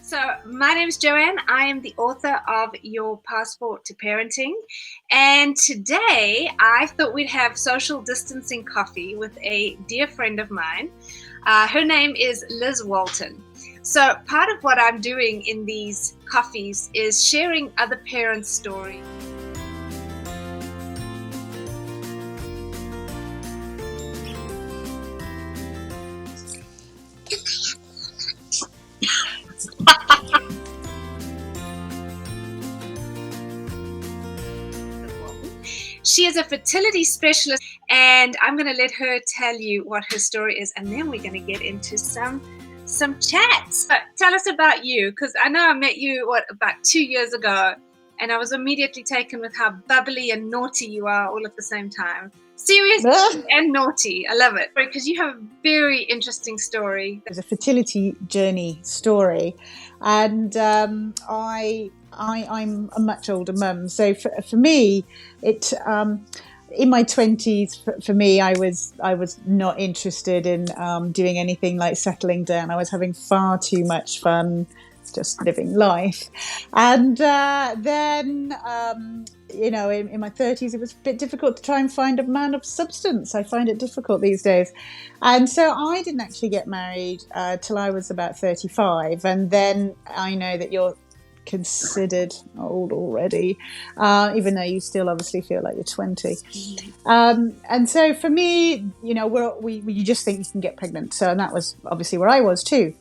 So, my name is Joanne. I am the author of Your Passport to Parenting. And today I thought we'd have social distancing coffee with a dear friend of mine. Her name is Liz Walton. So, part of what I'm doing in these coffees is sharing other parents' stories. She is a fertility specialist, and I'm going to let her tell you what her story is, and then we're going to get into some chats. So tell us about you, because I know I met you about 2 years ago, and I was immediately taken with how bubbly and naughty you are all at the same time. Serious and naughty. I love it because you have a very interesting story. It's a fertility journey story, and I'm a much older mum. So for me, it in my 20s, for me, I was not interested in doing anything like settling down. I was having far too much fun just living life. And then, in my 30s, it was a bit difficult to try and find a man of substance. I find it difficult these days. And so I didn't actually get married till I was about 35. And then I know that you're considered old already, even though you still obviously feel like you're 20. And so for me, you just think you can get pregnant. So and that was obviously where I was too.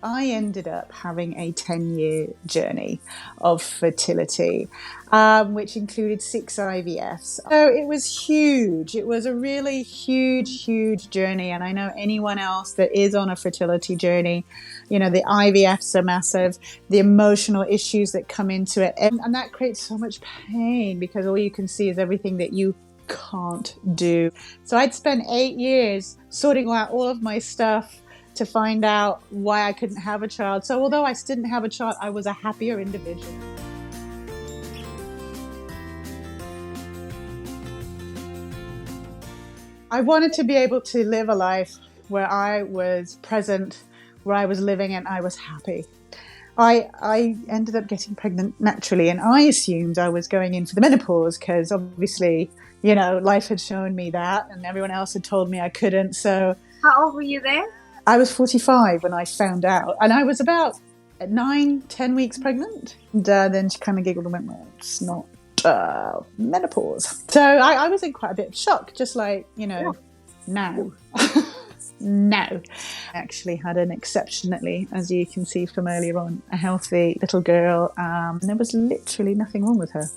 I ended up having a 10-year journey of fertility, which included 6 IVFs. So it was huge. It was a really huge, huge journey. And I know anyone else that is on a fertility journey, the IVFs are massive, the emotional issues that come into it. And that creates so much pain because all you can see is everything that you can't do. So I'd spent 8 years sorting out all of my stuff to find out why I couldn't have a child. So although I didn't have a child, I was a happier individual. I wanted to be able to live a life where I was present, where I was living and I was happy. I ended up getting pregnant naturally, and I assumed I was going in for the menopause because obviously, life had shown me that and everyone else had told me I couldn't. So How old were you there? I was 45 when I found out, and I was about 9-10 weeks pregnant. And then she kind of giggled and went, well, it's not menopause. So I was in quite a bit of shock, just like, now. No. I actually had an exceptionally, as you can see from earlier on, a healthy little girl. And there was literally nothing wrong with her.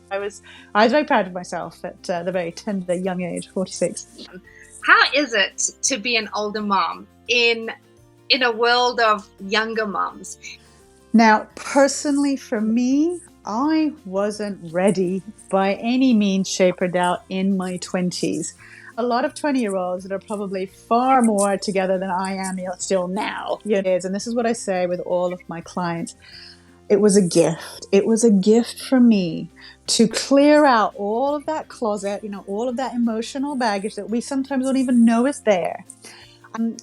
I was very proud of myself at the very tender young age, 46. How is it to be an older mom in a world of younger moms? Now, personally for me, I wasn't ready by any means, shape or doubt in my 20s. A lot of 20-year-olds that are probably far more together than I am still now. And this is what I say with all of my clients. It was a gift. It was a gift for me to clear out all of that closet, all of that emotional baggage that we sometimes don't even know is there.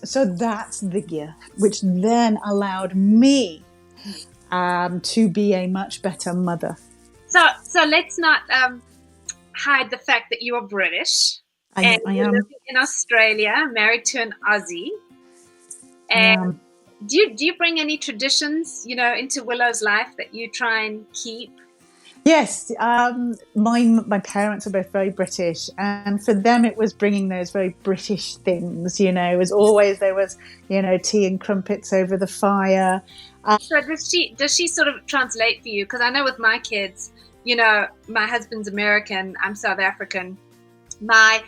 So that's the gift, which then allowed me to be a much better mother. So let's not hide the fact that you are British. I am. Living in Australia, married to an Aussie. And do you bring any traditions, into Willow's life that you try and keep? Yes, my parents are both very British, and for them it was bringing those very British things. As always there was, tea and crumpets over the fire. So does she sort of translate for you? Because I know with my kids, my husband's American, I'm South African. My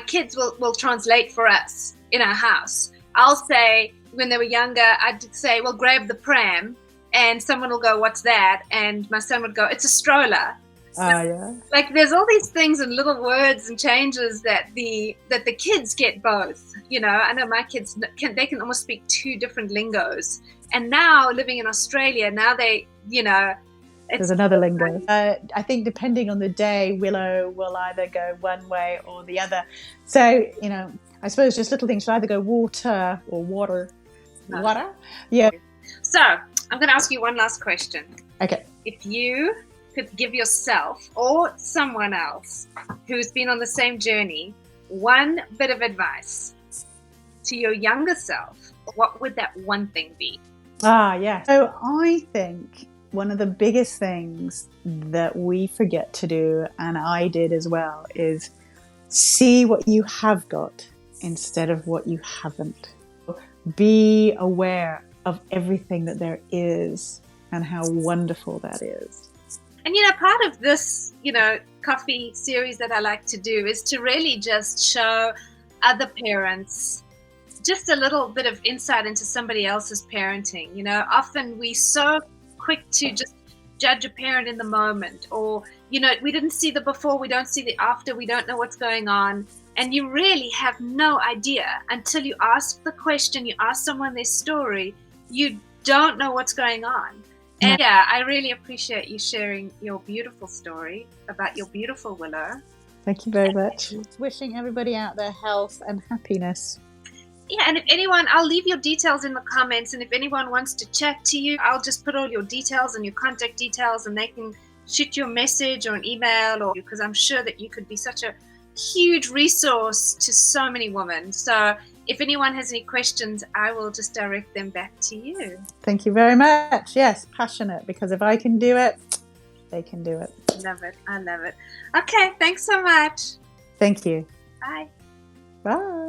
kids will translate for us in our house. I'll say when they were younger, I'd say, well, grab the pram. And someone will go, what's that? And my son would go, it's a stroller. So, yeah. Like there's all these things and little words and changes that the kids get both. I know my kids can almost speak 2 different lingos. And now living in Australia, now they, there's another lingo. I think depending on the day, Willow will either go one way or the other. So, I suppose just little things. She'll either go water or water. Water? Yeah. So I'm going to ask you one last question. Okay. If you could give yourself or someone else who's been on the same journey one bit of advice to your younger self, what would that one thing be? Yeah. So I think one of the biggest things that we forget to do, and I did as well, is see what you have got instead of what you haven't. Be aware of everything that there is and how wonderful that is. And, part of this, coffee series that I like to do is to really just show other parents just a little bit of insight into somebody else's parenting. Often we so quick to just judge a parent in the moment, or, we didn't see the before, we don't see the after, we don't know what's going on. And you really have no idea until you ask the question, you ask someone their story, you don't know what's going on. And yeah, I really appreciate you sharing your beautiful story about your beautiful Willow. Thank you very much. Wishing everybody out there health and happiness. Yeah, and if anyone, I'll leave your details in the comments, and if anyone wants to chat to you, I'll just put all your details and your contact details, and they can shoot you a message or an email, or because I'm sure that you could be such a huge resource to so many women. So if anyone has any questions, I will just direct them back to you. Thank you very much. Yes, passionate, because if I can do it, they can do it. Love it. I love it. Okay, thanks so much. Thank you. Bye. Bye.